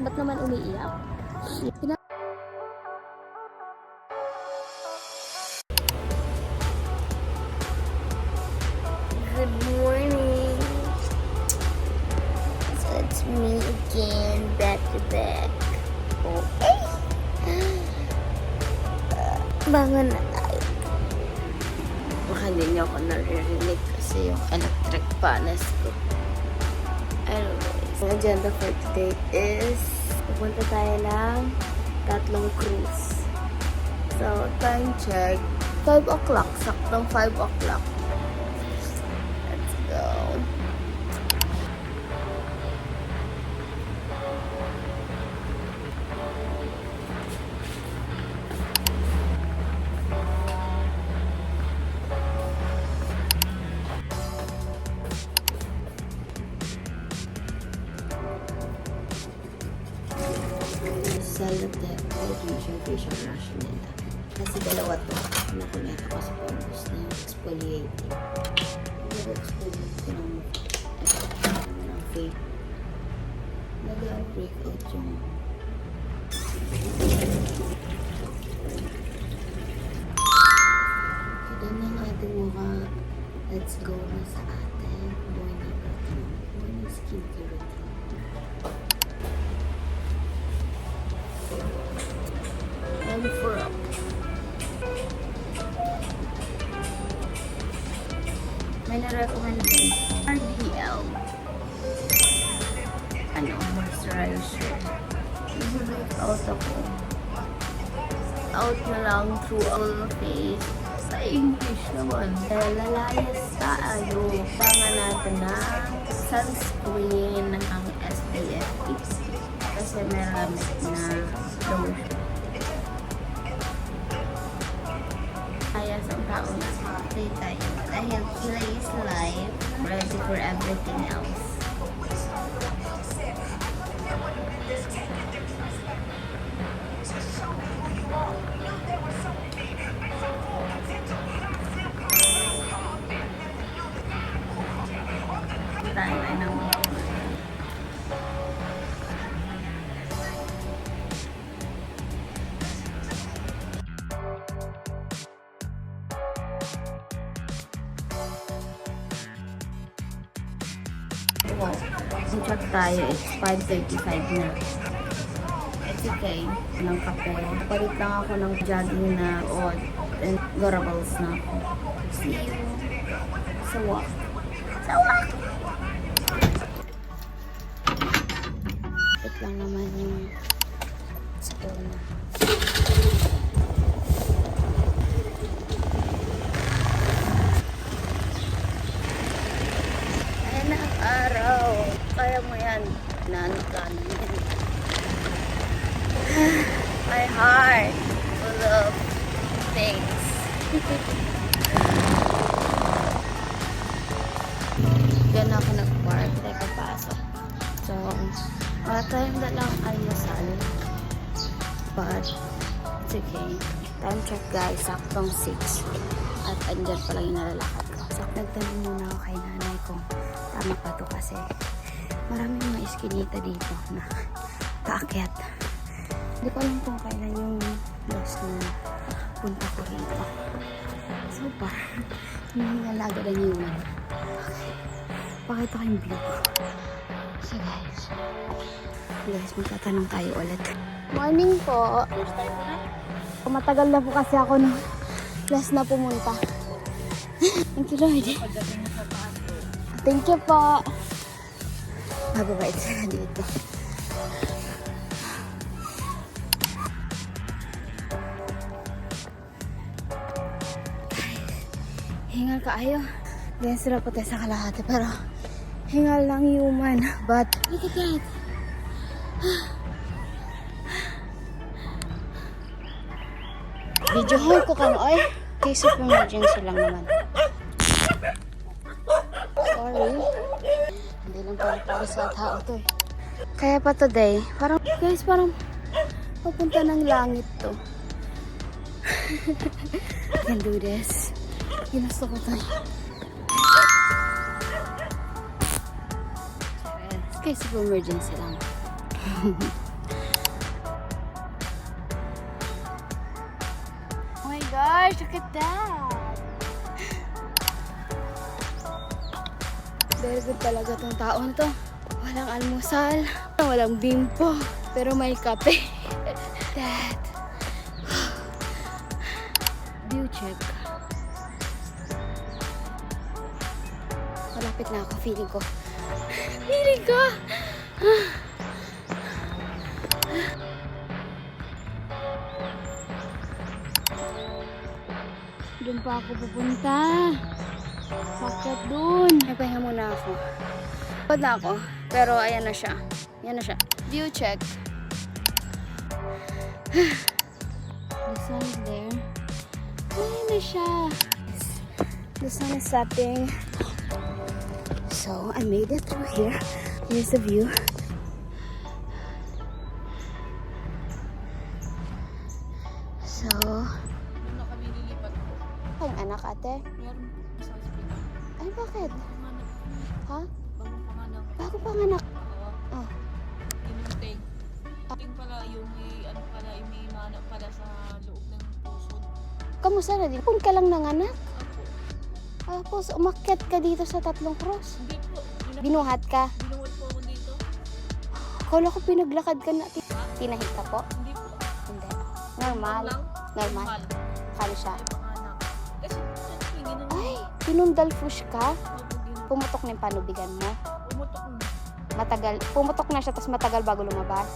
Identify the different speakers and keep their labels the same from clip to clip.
Speaker 1: Ba't naman umiiyak? Good morning. So it's me again, back to back. Okay. Bangon na tayo. Baka hindi niyo ako naririnig kasi yung electric panas ko. Anyways, ang agenda for today is pupunta tayo ng tatlong cruise. So, time check. 5 o'clock. Saktong 5 o'clock. Let's go. Salute facial wash nila. Kasi dalawa to. Nakuneta ko sa pambus na exfoliating. Nag-exfoliate ko ng vape. Nag-breakout yung so, done na ang ating mukha. Let's go na sa ating morning routine. Morning skincare routine. And for may na-recommend din RDL moisturizer. Out ako. Out na lang through all face. Sa English naman. Lalayas tayo. Pangan natin ng sunscreen ng SPF 50. Kasi meron na lotion. Kaya sa tao na stay tayo. Dahil play is life, ready for everything else. Tayo ay nang check tayo, it's 5:35 na. It's okay. Ng kape. Palit lang ako ng jogging na and wearables na ako. See you sa walk. Sa walk! Ito lang naman yung school na. Ayan na ang araw. Kaya mo yan. Nanukan. My heart full of things. Diyan ako nag-park. Teka, pasok. So, wala tayong dalang almusal. But, it's okay. Time check guys. Saktong 6. At andyan pala yung nalalakad ko. So, nagtanong muna ako kay nanay kung tama pa to kasi maraming mga iskinita dito na paakyat. Hindi ko alam kung kailan yung last na punta ko rito. So far, nanginalaga na yun. Okay. Pakita ko yung view ko. So guys, magtatanong tayo ulit. Morning po. Matagal na po kasi ako no last na pumunta. Thank you Lord. Thank you po. Mababait sila dito. Hingal kaayo. Ganyan sila po tayo sa kalahati. Pero hingal lang human. But look at that. Video haul ko kang oy. Case of emergency lang naman. Sorry. Hindi lang para sa tao to eh. Kaya pa today, parang guys, parang papunta ng langit to. I can do this. Ginusto ko to. Case of emergency lang. gosh, look at that! Very good talaga tong taon to. Walang almusal, walang bimpo, pero may kape. That. View check. Malapit na ako, feeling ko. Feeling ko! Doon pa ako pupunta. Bakit doon? Nagpahinga muna ako. Pagod na ako. Pero ayan na siya. Ayan na siya. View check. The sun is there. Ayan na siya. The sun is setting. So, I made it through here. Here's the view. So,
Speaker 2: Doon na kami lilipat po.
Speaker 1: ang anak ate.
Speaker 2: Meron sa hospital.
Speaker 1: Ay, bakit?
Speaker 2: Panganak.
Speaker 1: Ha?
Speaker 2: Bagong panganak.
Speaker 1: Bago panganak.
Speaker 2: Oo.
Speaker 1: Oh.
Speaker 2: Tinunting. Ting pala yung may ano pala yung may mana pala sa loob ng puso.
Speaker 1: Kamusta na din? Kung ka lang nanganak.
Speaker 2: Ako.
Speaker 1: Tapos, umakyat ka dito sa Tatlong Cross.
Speaker 2: Hindi po.
Speaker 1: Binuhat ka.
Speaker 2: Binuhat po ako dito.
Speaker 1: Kala ko pinaglakad ka na. Tinahit ka po?
Speaker 2: Hindi po.
Speaker 1: Hindi. Normal.
Speaker 2: Lang.
Speaker 1: Normal. Kano siya?
Speaker 2: Ay panganak. Kasi hindi ganun.
Speaker 1: Ay, pinundal push ka?
Speaker 2: Opo, ganun.
Speaker 1: Pumutok na yung panubigan mo.
Speaker 2: Pumutok na.
Speaker 1: Matagal. Pumutok na siya, tapos matagal bago lumabas.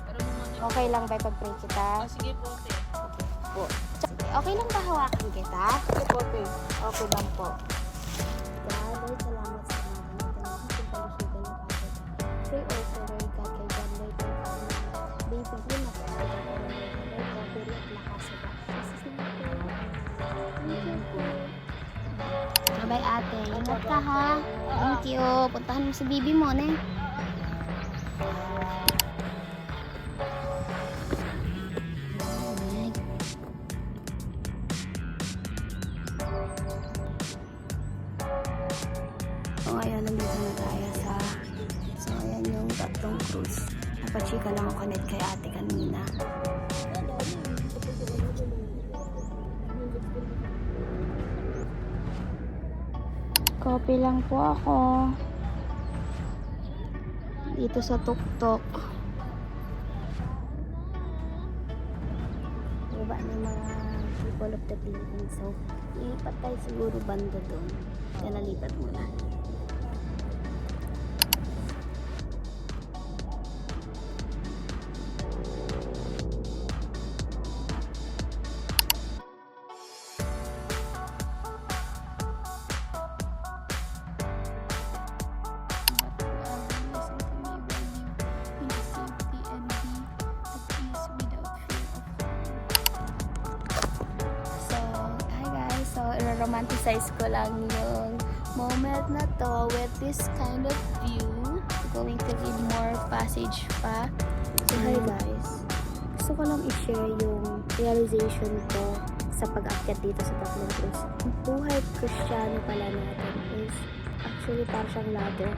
Speaker 2: Pero bumanak.
Speaker 1: Okay lang ba pag-pray kita?
Speaker 2: Sige po, te.
Speaker 1: Po. Okay lang ba hawakan kita?
Speaker 2: Sige po, te.
Speaker 1: Okay lang po. God, salamat sa mga ganito na kalusugan ng atin. Pray also, Lord God, kay God, Lord God, baby, yun na po. Lord God, puri at lakas sa God. Jesus name po. Thank you po. Bye-bye ate. Ingat ka ha. Thank you. Puntahan mo si bibi mo, ne? So ngayon, nandito na tayo sa ayan yung Tatlong Cruise. Napachika lang ako net kay ate kanina. Copy lang po ako. Dito sa tuktok. Baba ng mga people of the Philippines. So, ilipat tayo siguro banda doon. Kaya nalipat muna. So, i-romanticize ko lang yung moment na to with this kind of view. Going to read more passage pa. So, hi guys. Gusto ko lang i-share yung realization ko sa pag-akyat dito sa Tatlong Cruise. Ang buhay Kristiyano pala natin is actually parang siyang ladder.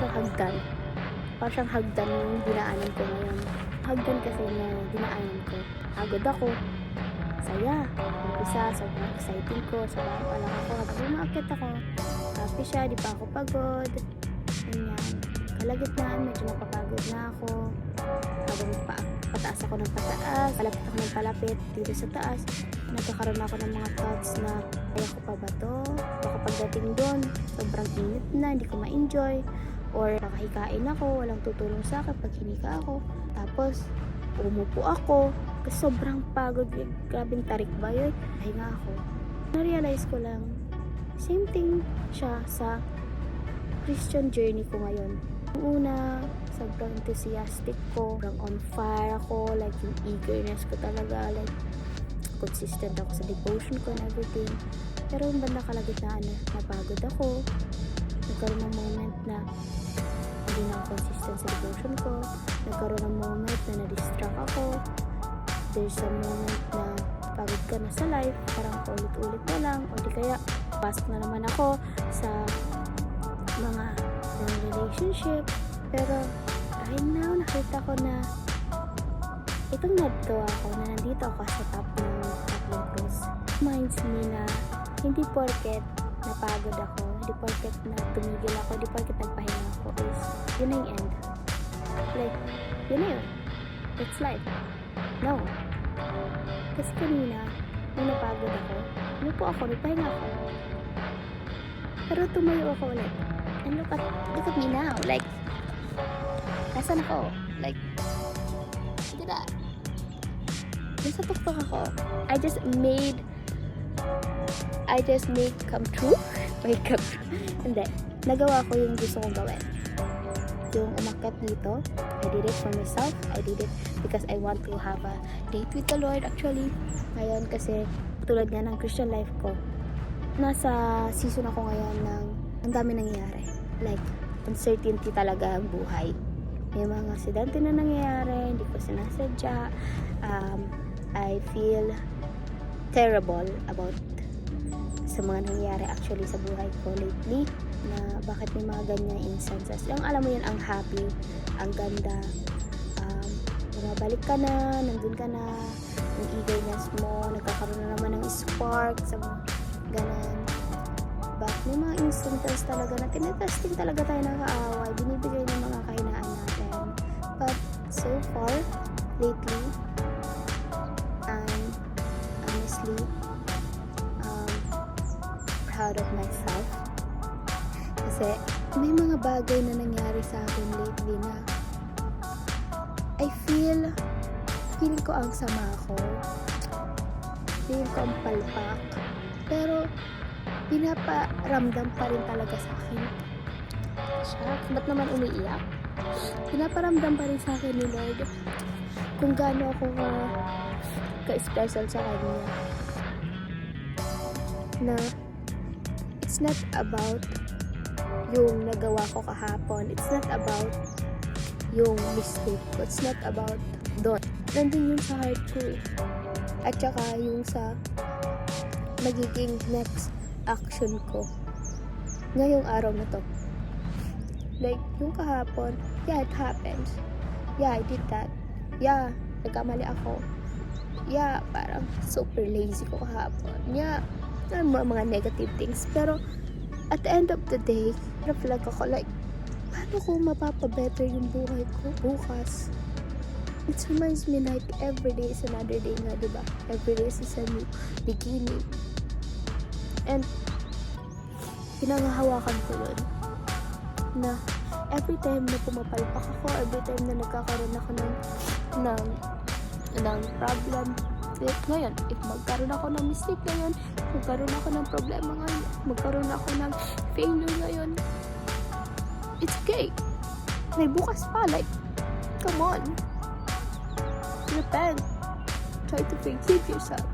Speaker 1: Siyang hagdan. Parang siyang hagdan yung dinaanan ko ngayon. Hagdan kasi na dinaanan ko. Agod ako. Saya. Umpisa, sobrang exciting ko. Sa bahay pa lang ako. Habang umaakit ako, happy siya, di pa ako pagod. Ganyan. Kalagitnaan, medyo napapagod na ako. Habang pataas ako ng pataas, palapit ako ng palapit dito sa taas, nagkakaroon ako ng mga thoughts na kaya ko pa ba to? Baka pagdating doon, sobrang init na, hindi ko ma-enjoy. Or nakahikain ako, walang tutulong sa akin pag hinika ako. Tapos, umupo ako. Kasi sobrang pagod. Grabing tarik ba yun? Pahinga ako. Na-realize ko lang, same thing siya sa Christian journey ko ngayon. Yung una, sobrang enthusiastic ko. Sobrang on fire ako. Like, yung eagerness ko talaga. Like, consistent ako sa devotion ko and everything. Pero yung banda kalagitnaan na napagod ako. Nagkaroon ng moment na hindi na ako consistent sa devotion ko. Nagkaroon ng moment na na-distract ako. There's a moment na pagod ka na sa life, parang ulit-ulit na lang, o di kaya pasok na naman ako sa mga relationship. Pero right now, nakita ko na itong natuwa ako na nandito ako sa top ng tatlong cruise. Reminds me na hindi porket napagod ako, hindi porket na tumigil ako, hindi porket nagpahinga ako is yun na yung end. Like, yun na yun. It's life. No. Kasi kanina, nung napagod ako, ano po ako, nagpahinga ako. Pero tumayo ako ulit. And look at me now. Like, nasan ako? Like, look at that. Nasa tuktok ako. I just made come true. Wait, come true. Hindi. Nagawa ko yung gusto kong gawin. Yung umakyat dito, I did it for myself. I did it because I want to have a date with the Lord actually. Ngayon kasi tulad nga ng Christian life ko, nasa season ako ngayon ng ang dami nangyayari. Like, uncertainty talaga ang buhay. May mga aksidente na nangyayari, hindi ko sinasadya. I feel terrible about sa mga nangyayari actually sa buhay ko lately, na bakit may mga ganyan instances. Yung alam mo yun, ang happy, ang ganda, bumabalik ka na, nandun ka na, yung eagerness mo, nagkakaroon na naman ng spark sa ganun. But may mga instances talaga na tinetesting talaga tayo ng kaaway, binibigay ng mga kahinaan natin. But so far, lately, I'm honestly proud of myself. Kasi may mga bagay na nangyari sa akin lately na I feeling ko ang sama ko, feeling ko ang palpak, pero pinaparamdam pa rin talaga sa akin. Shucks, ba't naman umiiyak? Pinaparamdam pa rin sa akin ni Lord kung gaano ako ka-special sa Kanya. Na it's not about yung nagawa ko kahapon. It's not about yung mistake ko. It's not about doon. Nandun yung sa heart ko eh. At saka yung sa magiging next action ko ngayong araw na to. Like, yung kahapon, yeah, it happens. Yeah, I did that. Yeah, nagkamali ako. Yeah, parang super lazy ko kahapon. Yeah, mga negative things. Pero, at the end of the day, reflect ako like, paano ko mapapabetter yung buhay ko bukas? It reminds me like every day is another day nga, diba? Every day is a new beginning. And, pinangahawakan ko yun na every time na pumapalpak ako, every time na nagkakaroon ako ng problem, ngayon, if magkaroon ako ng mistake ngayon, magkaroon ako ng problema ngayon, magkaroon ako ng failure ngayon, it's okay. May bukas pa, like, come on. Repent. Try to forgive yourself.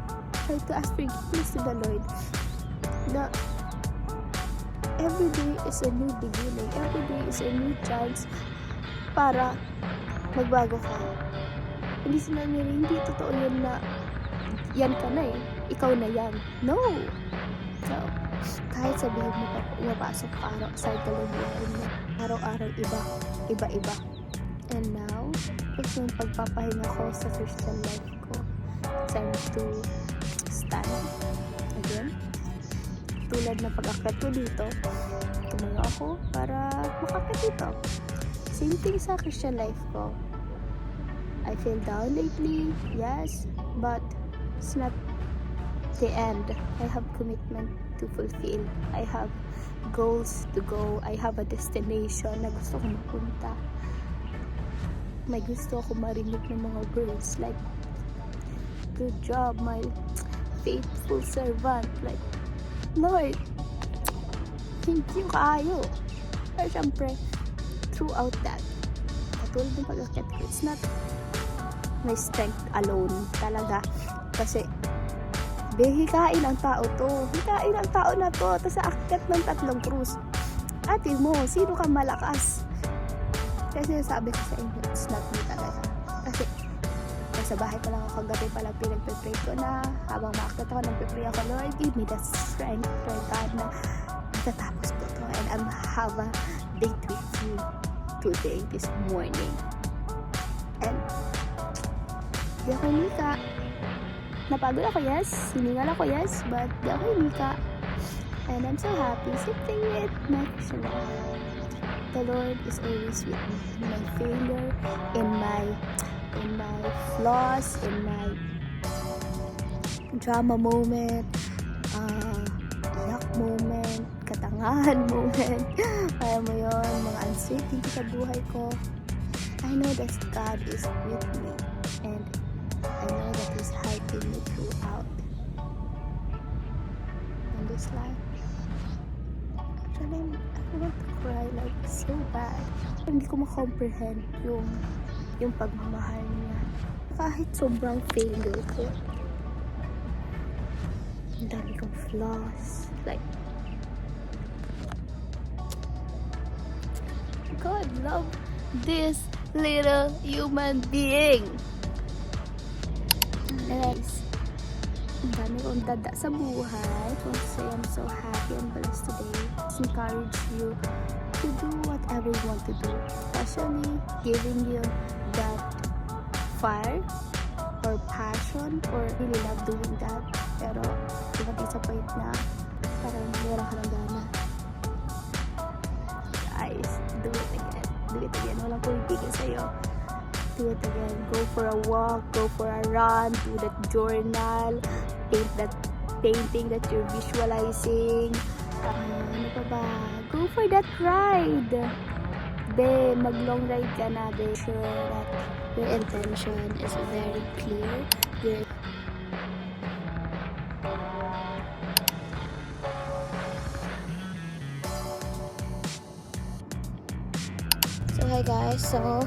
Speaker 1: Try to ask forgiveness to the Lord. Na every day is a new beginning. Every day is a new chance para magbago ka. Hindi sinabi, hindi totoo yun na yan ka na eh. Ikaw na yan. No! So, kahit sabihin mo pa, umapasok ka cycle ng buhay mo. Araw-araw iba-iba. And now, it's yung pagpapahinga ko sa Christian life ko. Time to stand again. Tulad ng pag-akyat ko dito, tumayo ako para makakyat dito. Same thing sa Christian life ko. I feel down lately, yes, but it's not the end. I have commitment to fulfill. I have goals to go. I have a destination na gusto ko mapunta. May gusto ako marinig ng mga words like, good job, my faithful servant. Like, Lord, thank you kaayo. Pero syempre, throughout that, katulad ng pag-akyat ko, it's not my strength alone talaga. Kasi, hikain ang tao to. Hikain ang tao na to. Tapos aakyat ng 3 krus. Ate mo, sino ka malakas? Kasi sabi ko sa inyo, it's not me talaga. Kasi, nasa bahay pa lang ako kagabi pa lang pinagpipray ko na habang maakyat ako, nagpipray ako, Lord, give me the strength, Lord God, na matatapos ko to. And I'm have a date with you today, this morning. And, di ako nika. Napagod ako, yes. Hiningal ako, yes. But di ako hinika. And I'm so happy. Same thing with my Christian life. The Lord is always with me. In my failure, in my flaws, in my drama moment, yak moment, katangahan moment. Alam mo yun, mga uncertainty sa buhay ko. I know that God is with me. And I know that He's helping me throughout in this life. Actually, I want to cry like so bad. Hindi ko ma-comprehend yung pagmamahal niya. Kahit sobrang failure ko. Ang dami kong flaws. Like, God love this little human being. Guys, ang dami kong dada sa buhay. So I'm so happy and blessed today. Just encourage you to do whatever you want to do. Especially giving you that fire or passion or really love doing that. Pero dumating sa point na parang meron ka ng gana. Guys, do it again. Do it again. Walang pumipigil sa'yo. Do it again. Go for a walk. Go for a run. Do that journal. Paint that painting that you're visualizing. Ano pa ba? Go for that ride. Be, mag-long ride ka na. Be sure that your intention is very clear. So hi guys, so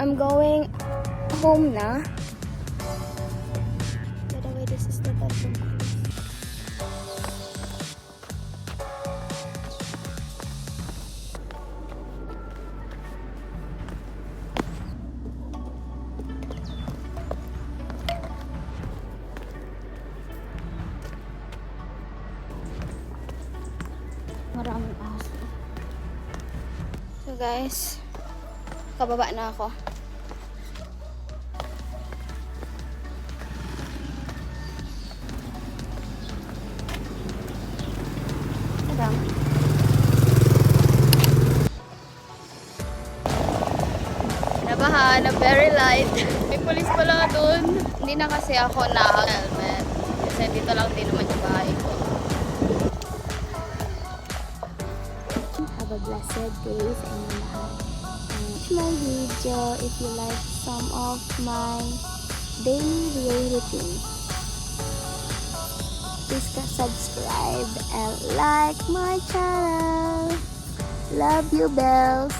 Speaker 1: I'm going home na. By the way, this is the bedroom. Maraming aso. So guys, kababa na ako. Tadam. Nabaha na very light. May pulis pala dun. Hindi na kasi ako na-helmet. Kasi dito lang din naman yung bahay ko. Have a blessed day sa inyo lahat. My video if you like some of my daily routine. Please subscribe and like my channel. Love you, bells.